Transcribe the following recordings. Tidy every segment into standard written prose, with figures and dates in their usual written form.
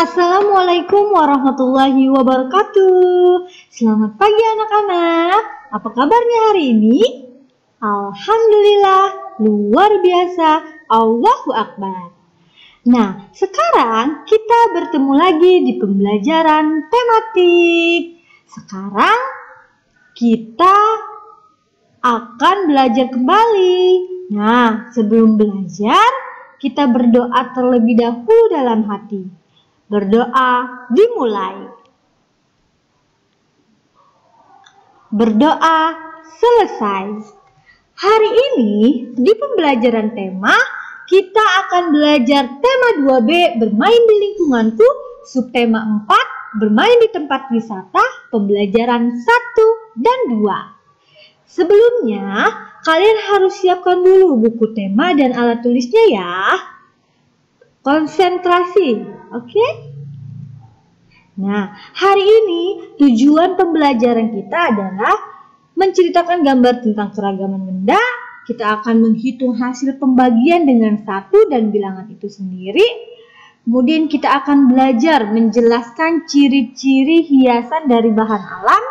Assalamualaikum warahmatullahi wabarakatuh. Selamat pagi anak-anak. Apa kabarnya hari ini? Alhamdulillah, luar biasa. Allahu Akbar. Nah, sekarang kita bertemu lagi di pembelajaran tematik. Sekarang kita akan belajar kembali. Nah, sebelum belajar, kita berdoa terlebih dahulu dalam hati. Berdoa dimulai. Berdoa selesai. Hari ini di pembelajaran tema kita akan belajar tema 2B bermain di lingkunganku, subtema 4 bermain di tempat wisata, pembelajaran 1 dan 2. Sebelumnya kalian harus siapkan dulu buku tema dan alat tulisnya ya. Konsentrasi, oke? Nah, hari ini tujuan pembelajaran kita adalah menceritakan gambar tentang keragaman benda. Kita akan menghitung hasil pembagian dengan satu dan bilangan itu sendiri. Kemudian kita akan belajar menjelaskan ciri-ciri hiasan dari bahan alam.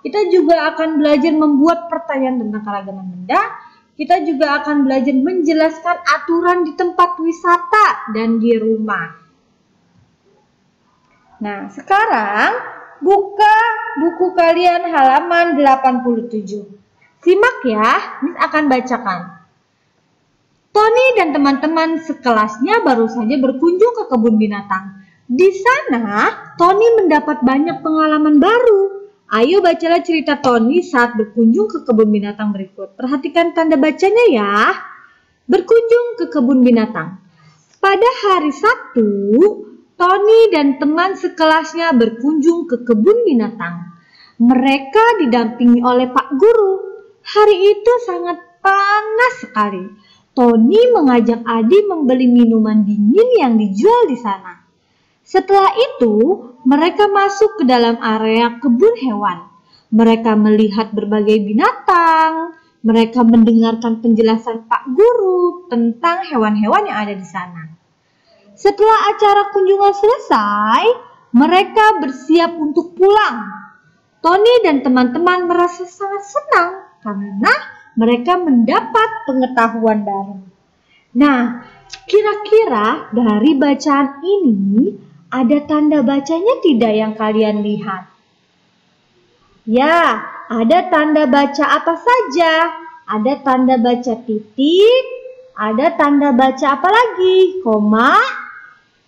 Kita juga akan belajar membuat pertanyaan tentang keragaman benda. Kita juga akan belajar menjelaskan aturan di tempat wisata dan di rumah. Nah, sekarang buka buku kalian halaman 87. Simak ya, Miss akan bacakan. Tony dan teman-teman sekelasnya baru saja berkunjung ke kebun binatang. Di sana, Tony mendapat banyak pengalaman baru. Ayo bacalah cerita Tony saat berkunjung ke kebun binatang berikut. Perhatikan tanda bacanya ya. Berkunjung ke kebun binatang. Pada hari Sabtu, Tony dan teman sekelasnya berkunjung ke kebun binatang. Mereka didampingi oleh Pak Guru. Hari itu sangat panas sekali. Tony mengajak Adi membeli minuman dingin yang dijual di sana. Setelah itu, mereka masuk ke dalam area kebun hewan. Mereka melihat berbagai binatang. Mereka mendengarkan penjelasan Pak Guru tentang hewan-hewan yang ada di sana. Setelah acara kunjungan selesai, mereka bersiap untuk pulang. Tony dan teman-teman merasa sangat senang karena mereka mendapat pengetahuan baru. Nah, kira-kira dari bacaan ini ada tanda bacanya tidak yang kalian lihat? Ya, ada tanda baca apa saja? Ada tanda baca titik, ada tanda baca apa lagi? Koma,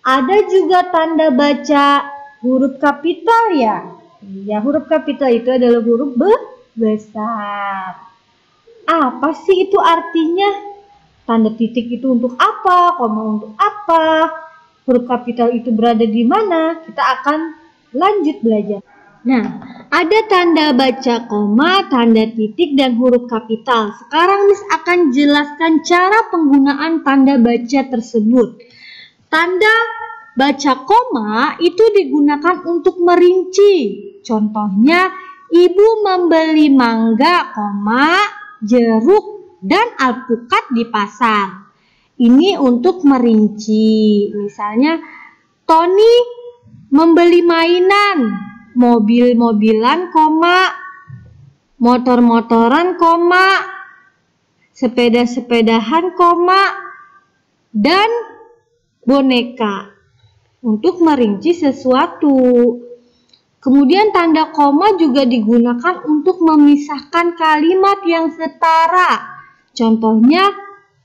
ada juga tanda baca huruf kapital ya? Ya, huruf kapital itu adalah huruf besar. Apa sih itu artinya? Tanda titik itu untuk apa? Koma untuk apa? Huruf kapital itu berada di mana? Kita akan lanjut belajar. Nah, ada tanda baca koma, tanda titik, dan huruf kapital. Sekarang Miss akan jelaskan cara penggunaan tanda baca tersebut. Tanda baca koma itu digunakan untuk merinci. Contohnya, ibu membeli mangga, koma, jeruk, dan alpukat di pasar. Ini untuk merinci. Misalnya, Tony membeli mainan, mobil-mobilan, koma, motor-motoran, koma, sepeda-sepedahan, koma, dan boneka. Untuk merinci sesuatu. Kemudian tanda koma juga digunakan untuk memisahkan kalimat yang setara. Contohnya,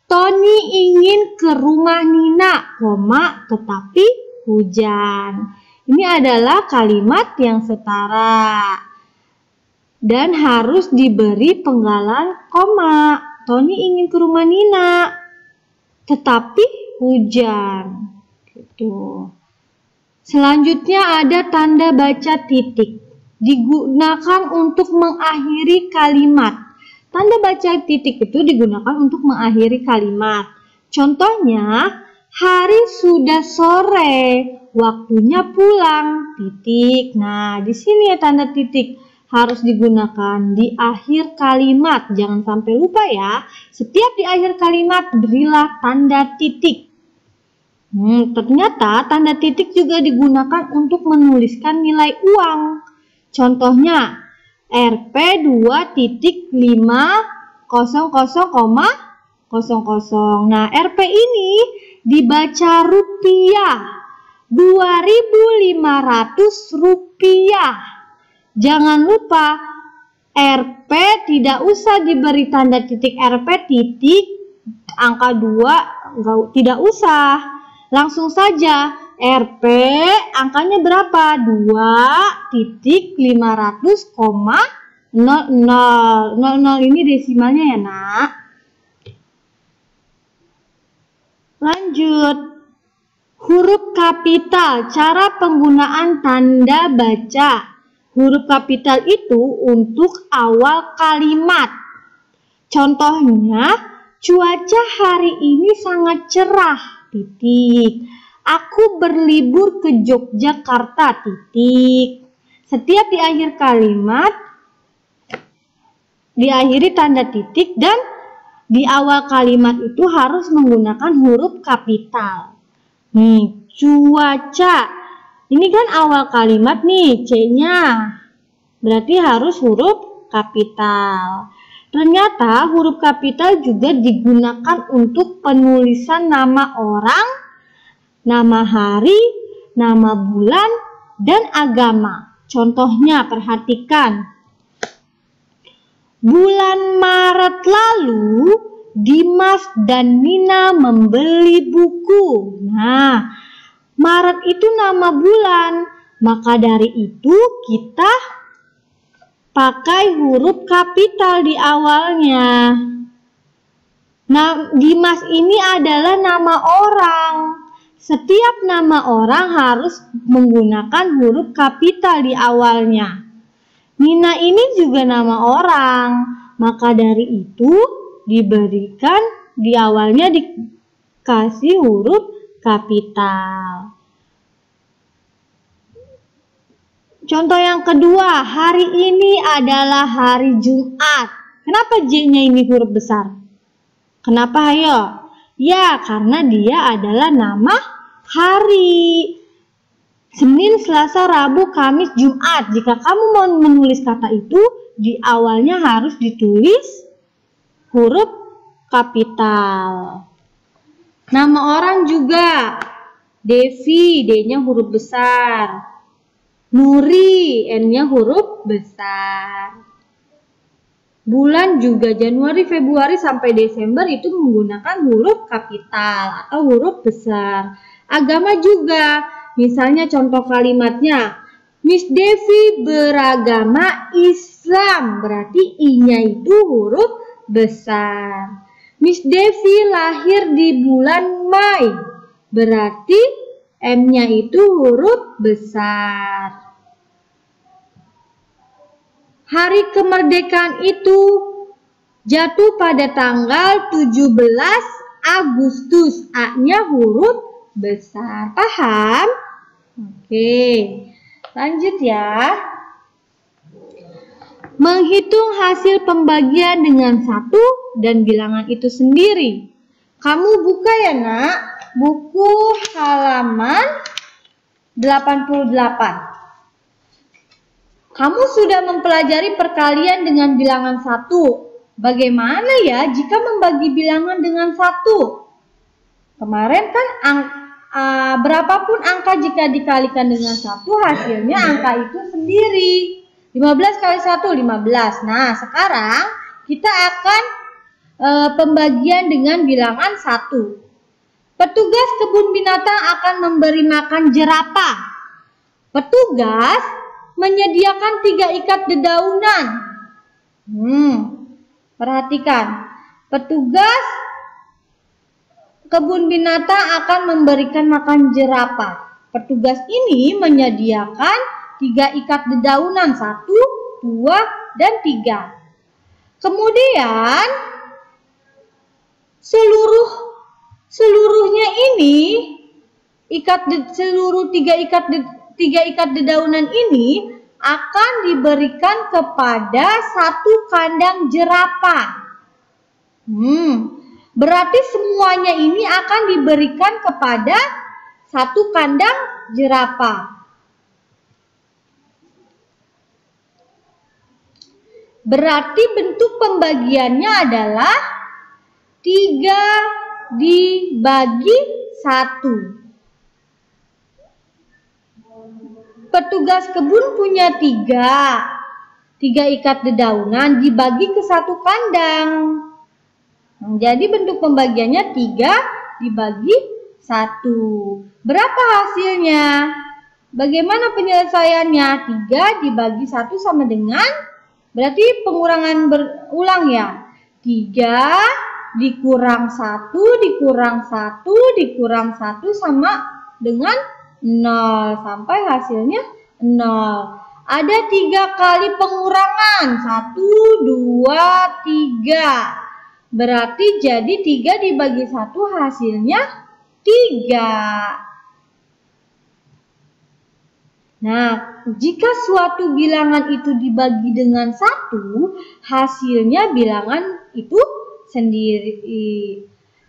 Tony ingin ke rumah Nina, koma, tetapi hujan. Ini adalah kalimat yang setara dan harus diberi penggalan koma. Tony ingin ke rumah Nina, tetapi hujan. Gitu. Selanjutnya ada tanda baca titik. Digunakan untuk mengakhiri kalimat. Tanda baca titik itu digunakan untuk mengakhiri kalimat. Contohnya, hari sudah sore, waktunya pulang, titik. Nah, di sini ya tanda titik harus digunakan di akhir kalimat. Jangan sampai lupa ya. Setiap di akhir kalimat berilah tanda titik. Ternyata tanda titik juga digunakan untuk menuliskan nilai uang. Contohnya Rp 2.500,00. Nah, Rp ini dibaca rupiah. 2.500 rupiah. Jangan lupa Rp tidak usah diberi tanda titik Rp titik angka 2, tidak usah. Langsung saja Rp angkanya berapa? 2.500,00. 00 ini desimalnya ya nak. Lanjut. Huruf kapital, cara penggunaan tanda baca. Huruf kapital itu untuk awal kalimat. Contohnya, cuaca hari ini sangat cerah. Titik. Aku berlibur ke Yogyakarta. Titik. Setiap di akhir kalimat diakhiri tanda titik dan di awal kalimat itu harus menggunakan huruf kapital. Nih, cuaca. Ini kan awal kalimat nih, C-nya. Berarti harus huruf kapital. Ternyata huruf kapital juga digunakan untuk penulisan nama orang, nama hari, nama bulan, dan agama. Contohnya, perhatikan. Bulan Maret lalu, Dimas dan Nina membeli buku. Nah, Maret itu nama bulan. Maka dari itu kita pakai huruf kapital di awalnya. Nah, Dimas ini adalah nama orang. Setiap nama orang harus menggunakan huruf kapital di awalnya. Nina ini juga nama orang. Maka dari itu diberikan di awalnya dikasih huruf kapital. Contoh yang kedua, hari ini adalah hari Jumat. Kenapa J-nya ini huruf besar? Kenapa ayo? Ya, karena dia adalah nama hari. Senin, Selasa, Rabu, Kamis, Jumat. Jika kamu mau menulis kata itu, di awalnya harus ditulis huruf kapital. Nama orang juga. Devi, D-nya huruf besar. Nuri, N-nya huruf besar. Bulan juga Januari, Februari sampai Desember itu menggunakan huruf kapital atau huruf besar. Agama juga, misalnya contoh kalimatnya, Miss Devi beragama Islam, berarti I-nya itu huruf besar. Miss Devi lahir di bulan Mei, berarti M-nya itu huruf besar. Hari kemerdekaan itu jatuh pada tanggal 17 Agustus. A-nya huruf besar. Paham? Oke. Lanjut ya. Menghitung hasil pembagian dengan 1 dan bilangan itu sendiri. Kamu buka ya nak, buku halaman 88. Kamu sudah mempelajari perkalian dengan bilangan 1. Bagaimana ya jika membagi bilangan dengan 1? Kemarin kan berapapun angka jika dikalikan dengan 1, hasilnya angka itu sendiri. 15 kali 1, 15. Nah, sekarang kita akan pembagian dengan bilangan 1. Petugas kebun binatang akan memberi makan jerapah. Petugas menyediakan 3 ikat dedaunan. Perhatikan. Petugas kebun binatang akan memberikan makan jerapah. Petugas ini menyediakan 3 ikat dedaunan, 1, 2, dan 3. Kemudian seluruhnya ini seluruh 3 ikat dedaunan ini akan diberikan kepada 1 kandang jerapah. Berarti semuanya ini akan diberikan kepada satu kandang jerapah. Berarti bentuk pembagiannya adalah 3 dibagi 1. Petugas kebun punya 3 ikat dedaunan dibagi ke 1 kandang. Jadi bentuk pembagiannya 3 dibagi 1. Berapa hasilnya? Bagaimana penyelesaiannya? 3 dibagi 1 sama dengan, berarti pengurangan berulang ya. 3 dikurang 1 dikurang 1 dikurang 1 sama dengan 0 sampai hasilnya 0. Ada 3 kali pengurangan. 1, 2, 3. Berarti jadi 3 dibagi 1 hasilnya 3. Nah, jika suatu bilangan itu dibagi dengan 1, hasilnya bilangan itu sendiri.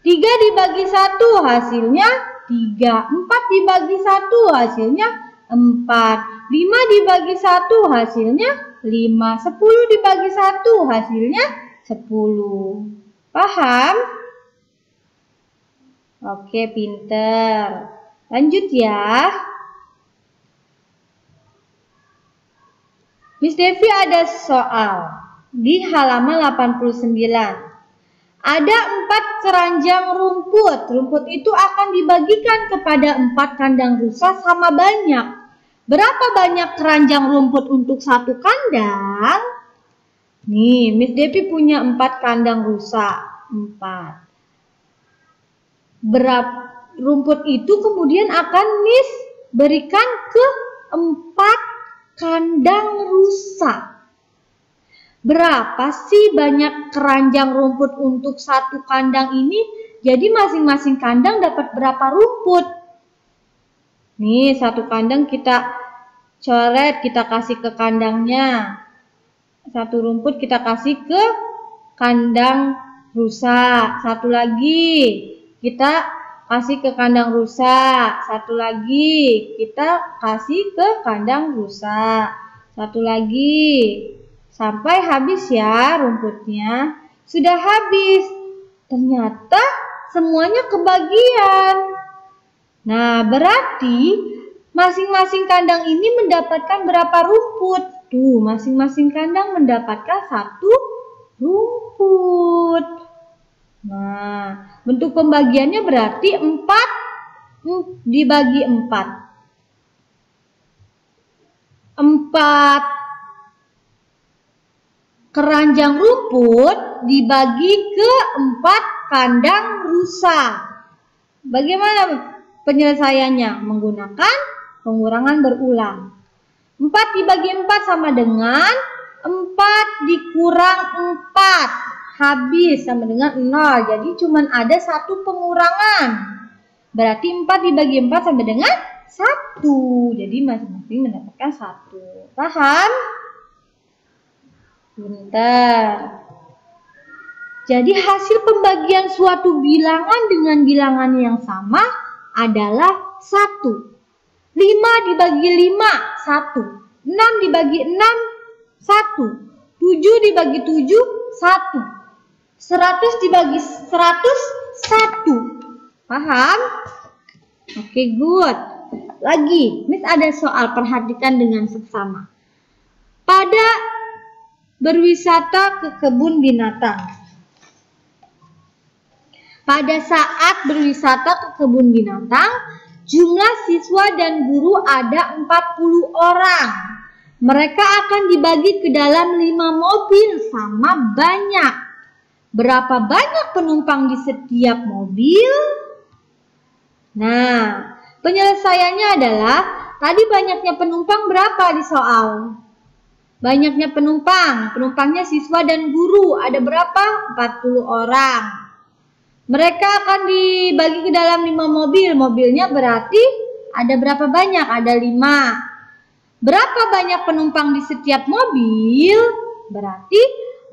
3 dibagi 1 hasilnya 3. 4 dibagi 1 hasilnya 4. 5 dibagi 1 hasilnya 5. 10 dibagi 1 hasilnya 10. Paham? Oke, pinter. Lanjut ya. Miss Devi ada soal di halaman 89. Ada 4 keranjang rumput. Rumput itu akan dibagikan kepada 4 kandang rusa sama banyak. Berapa banyak keranjang rumput untuk 1 kandang? Nih, Miss Devi punya 4 kandang rusa. 4. Berapa rumput itu kemudian akan Miss berikan ke 4 kandang rusa. Berapa sih banyak keranjang rumput untuk 1 kandang ini? Jadi masing-masing kandang dapat berapa rumput? Nih, 1 kandang kita coret, kita kasih ke kandangnya. 1 rumput kita kasih ke kandang rusa. 1 lagi kita kasih ke kandang rusa. 1 lagi kita kasih ke kandang rusa. 1 lagi. Sampai habis ya rumputnya. Sudah habis. Ternyata semuanya kebagian. Nah, berarti masing-masing kandang ini mendapatkan berapa rumput? Tuh, masing-masing kandang mendapatkan 1 rumput. Nah, bentuk pembagiannya berarti 4 dibagi 4. 4 keranjang rumput dibagi ke 4 kandang rusa. Bagaimana penyelesaiannya? Menggunakan pengurangan berulang. 4 dibagi 4 sama dengan 4 dikurang 4. Habis sama dengan 0. Jadi cuma ada 1 pengurangan. Berarti 4 dibagi 4 sama dengan 1. Jadi masing-masing mendapatkan 1. Paham? Bentar. Jadi hasil pembagian suatu bilangan dengan bilangan yang sama adalah 1. 5 dibagi 5, 1. 6 dibagi 6, 1. 7 dibagi 7, 1. 100 dibagi 100, 1. Paham? Oke, good. Lagi, Miss ada soal, perhatikan dengan seksama. Pada berwisata ke kebun binatang. Pada saat berwisata ke kebun binatang, jumlah siswa dan guru ada 40 orang. Mereka akan dibagi ke dalam 5 mobil sama banyak. Berapa banyak penumpang di setiap mobil? Nah, penyelesaiannya adalah tadi banyaknya penumpang berapa di soal? Banyaknya penumpang, penumpangnya siswa dan guru, ada berapa? 40 orang. Mereka akan dibagi ke dalam 5 mobil, mobilnya berarti ada berapa banyak? Ada 5. Berapa banyak penumpang di setiap mobil? Berarti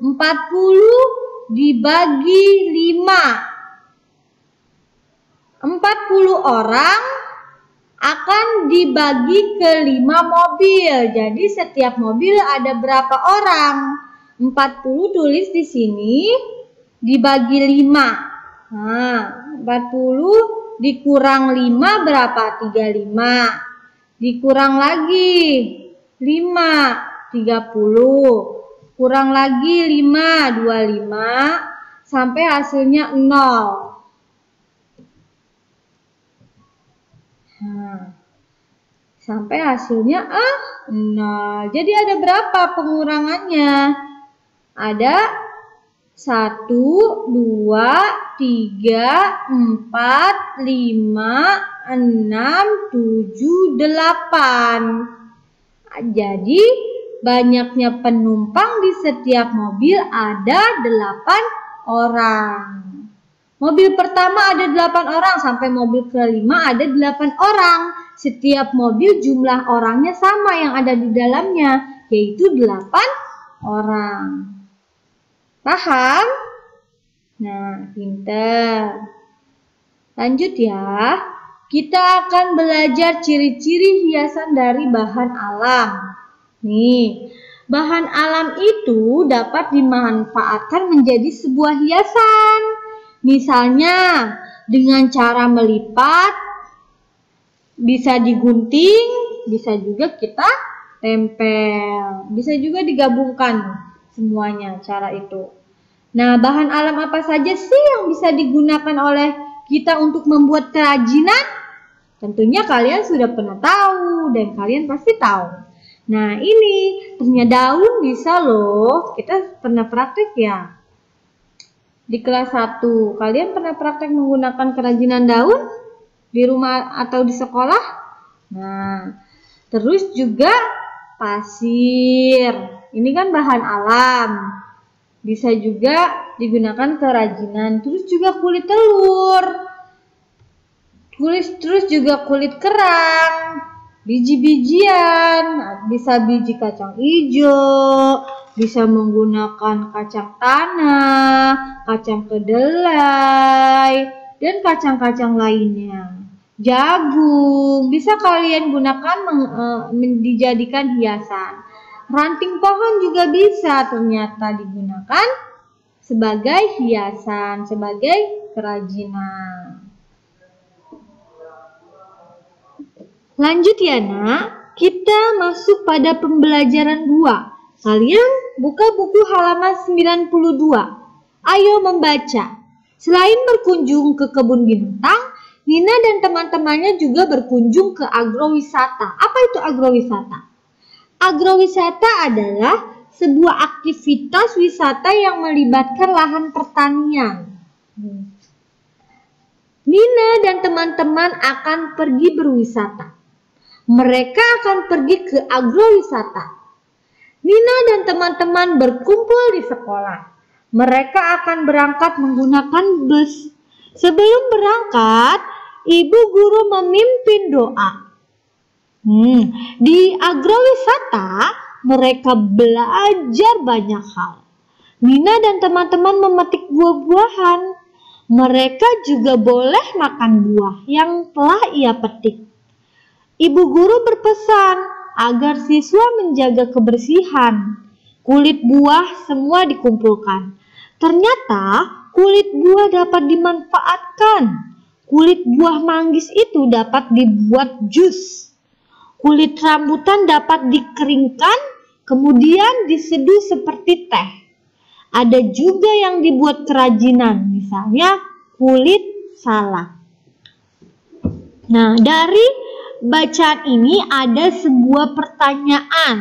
40 dibagi 5. 40 orang akan dibagi ke 5 mobil. Jadi setiap mobil ada berapa orang? 40 tulis di sini dibagi 5. Nah, 40 dikurang 5 berapa? 35. Dikurang lagi 5, 30. Kurang lagi 5, 25. Sampai hasilnya 0. Sampai hasilnya 0. Jadi ada berapa pengurangannya? Ada 1, 2, 3, 4, 5, 6, 7, 8. Jadi banyaknya penumpang di setiap mobil ada 8 orang. Mobil pertama ada 8 orang, sampai mobil kelima ada 8 orang. Setiap mobil jumlah orangnya sama yang ada di dalamnya, yaitu 8 orang. Paham? Nah, pinter. Lanjut ya. Kita akan belajar ciri-ciri hiasan dari bahan alam. Nih, bahan alam itu dapat dimanfaatkan menjadi sebuah hiasan. Misalnya, dengan cara melipat, bisa digunting, bisa juga kita tempel. Bisa juga digabungkan semuanya cara itu. Nah, bahan alam apa saja sih yang bisa digunakan oleh kita untuk membuat kerajinan? Tentunya kalian sudah pernah tahu dan kalian pasti tahu. Nah, ini punya daun bisa loh. Kita pernah praktek ya? Di kelas 1, kalian pernah praktek menggunakan kerajinan daun di rumah atau di sekolah? Nah, terus juga pasir. Ini kan bahan alam. Bisa juga digunakan kerajinan. Terus juga kulit telur. Terus juga kulit kerang, biji-bijian, bisa biji kacang hijau, bisa menggunakan kacang tanah, kacang kedelai, dan kacang-kacang lainnya. Jagung, bisa kalian gunakan dijadikan hiasan. Ranting pohon juga bisa ternyata digunakan sebagai hiasan, sebagai kerajinan. Lanjut ya nak, kita masuk pada pembelajaran 2. Kalian buka buku halaman 92. Ayo membaca. Selain berkunjung ke kebun binatang, Nina dan teman-temannya juga berkunjung ke agrowisata. Apa itu agrowisata? Agrowisata adalah sebuah aktivitas wisata yang melibatkan lahan pertanian. Nina dan teman-teman akan pergi berwisata. Mereka akan pergi ke agrowisata. Nina dan teman-teman berkumpul di sekolah. Mereka akan berangkat menggunakan bus. Sebelum berangkat, ibu guru memimpin doa. Di agrowisata, mereka belajar banyak hal. Nina dan teman-teman memetik buah-buahan. Mereka juga boleh makan buah yang telah ia petik. Ibu guru berpesan agar siswa menjaga kebersihan. Kulit buah semua dikumpulkan. Ternyata kulit buah dapat dimanfaatkan. Kulit buah manggis itu dapat dibuat jus. Kulit rambutan dapat dikeringkan, kemudian diseduh seperti teh. Ada juga yang dibuat kerajinan, misalnya kulit salak. Nah, dari bacaan ini ada sebuah pertanyaan.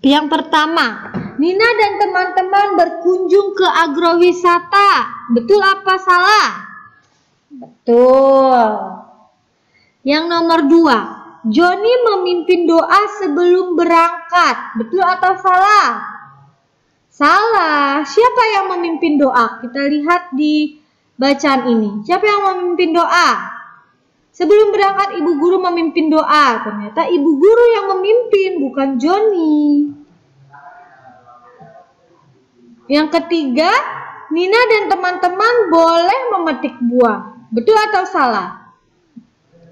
Yang pertama, Nina dan teman-teman berkunjung ke agrowisata. Betul apa salah? Betul. Yang nomor 2, Joni memimpin doa sebelum berangkat. Betul atau salah? Salah. Siapa yang memimpin doa? Kita lihat di bacaan ini. Siapa yang memimpin doa? Sebelum berangkat ibu guru memimpin doa. Ternyata ibu guru yang memimpin, bukan Joni. Yang ketiga, Nina dan teman-teman boleh memetik buah. Betul atau salah?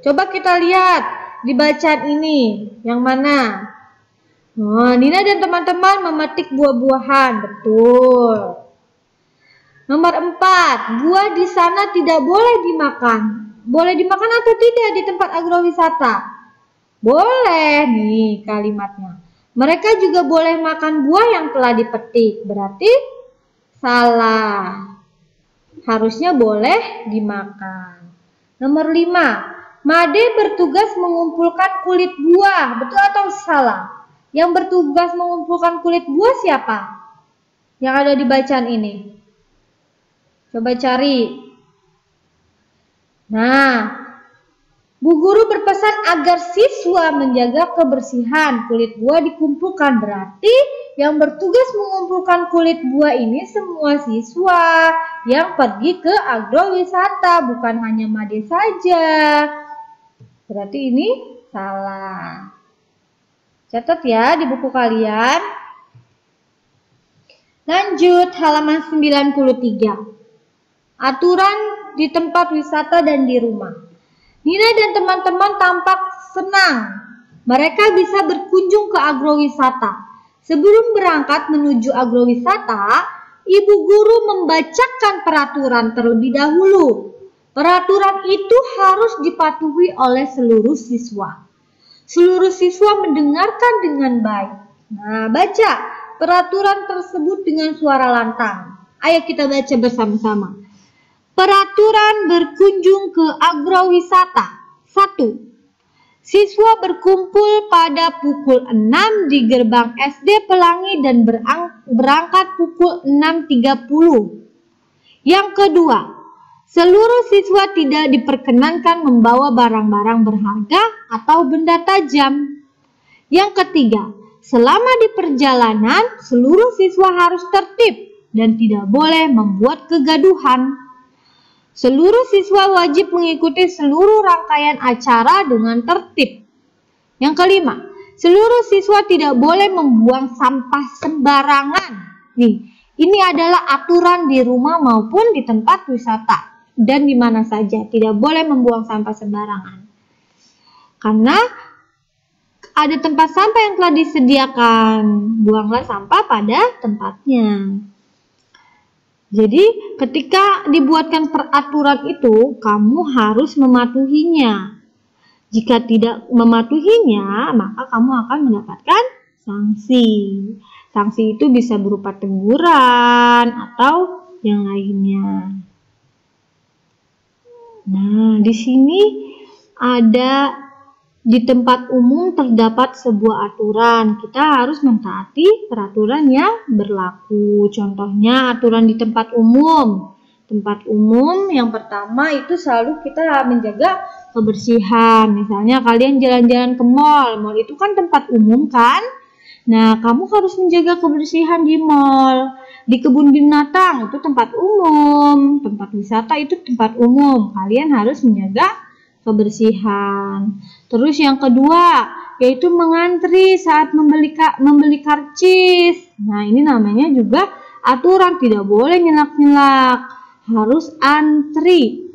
Coba kita lihat di bacaan ini, yang mana? Oh, Nina dan teman-teman memetik buah-buahan, betul. Nomor 4, buah di sana tidak boleh dimakan. Boleh dimakan atau tidak di tempat agrowisata? Boleh nih kalimatnya. Mereka juga boleh makan buah yang telah dipetik. Berarti salah. Harusnya boleh dimakan. Nomor 5, Made bertugas mengumpulkan kulit buah. Betul atau salah? Yang bertugas mengumpulkan kulit buah siapa? Yang ada di bacaan ini. Coba cari. Nah, Bu Guru berpesan agar siswa menjaga kebersihan. Kulit buah dikumpulkan. Berarti yang bertugas mengumpulkan kulit buah ini semua siswa yang pergi ke agrowisata, bukan hanya Made saja. Berarti ini salah. Catat ya di buku kalian. Lanjut halaman 93. Aturan di tempat wisata dan di rumah. Nina dan teman-teman tampak senang. Mereka bisa berkunjung ke agrowisata. Sebelum berangkat menuju agrowisata, Ibu Guru membacakan peraturan terlebih dahulu. Peraturan itu harus dipatuhi oleh seluruh siswa. Seluruh siswa mendengarkan dengan baik. Nah, baca peraturan tersebut dengan suara lantang. Ayo kita baca bersama-sama. Peraturan berkunjung ke agrowisata. 1. Siswa berkumpul pada pukul 6 di gerbang SD Pelangi dan berangkat pukul 6.30. Yang kedua, seluruh siswa tidak diperkenankan membawa barang-barang berharga atau benda tajam. Yang ketiga, selama di perjalanan, seluruh siswa harus tertib dan tidak boleh membuat kegaduhan. Seluruh siswa wajib mengikuti seluruh rangkaian acara dengan tertib. Yang kelima, seluruh siswa tidak boleh membuang sampah sembarangan. Nih, ini adalah aturan di rumah maupun di tempat wisata dan di mana saja. Tidak boleh membuang sampah sembarangan. Karena ada tempat sampah yang telah disediakan. Buanglah sampah pada tempatnya. Jadi ketika dibuatkan peraturan itu, kamu harus mematuhinya. Jika tidak mematuhinya, maka kamu akan mendapatkan sanksi. Sanksi itu bisa berupa teguran atau yang lainnya. Nah, di sini ada di tempat umum terdapat sebuah aturan. Kita harus mentaati peraturan yang berlaku. Contohnya aturan di tempat umum. Tempat umum yang pertama itu selalu kita menjaga kebersihan. Misalnya kalian jalan-jalan ke mall. Mall itu kan tempat umum kan? Nah, kamu harus menjaga kebersihan di mall. Di kebun binatang itu tempat umum. Tempat wisata itu tempat umum. Kalian harus menjaga kebersihan. Terus yang kedua yaitu mengantri saat membeli karcis. Nah, ini namanya juga aturan, tidak boleh nyelak-nyelak, harus antri.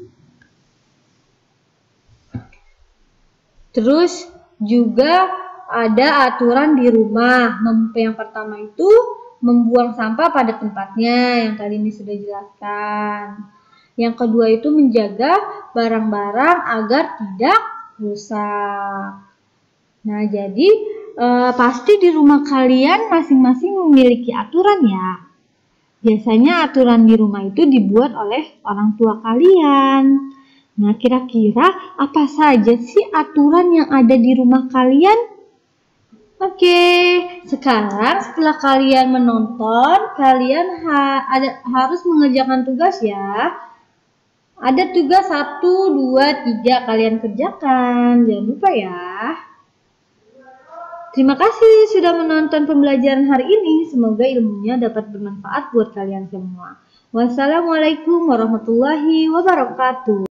Terus juga ada aturan di rumah. Yang pertama itu membuang sampah pada tempatnya, yang tadi ini sudah jelaskan. Yang kedua itu menjaga barang-barang agar tidak rusak. Nah, jadi pasti di rumah kalian masing-masing memiliki aturan ya. Biasanya aturan di rumah itu dibuat oleh orang tua kalian. Nah, kira-kira apa saja sih aturan yang ada di rumah kalian? Oke, sekarang setelah kalian menonton, kalian harus mengerjakan tugas ya. Ada tugas 1, 2, 3 kalian kerjakan. Jangan lupa ya. Terima kasih sudah menonton pembelajaran hari ini. Semoga ilmunya dapat bermanfaat buat kalian semua. Wassalamualaikum warahmatullahi wabarakatuh.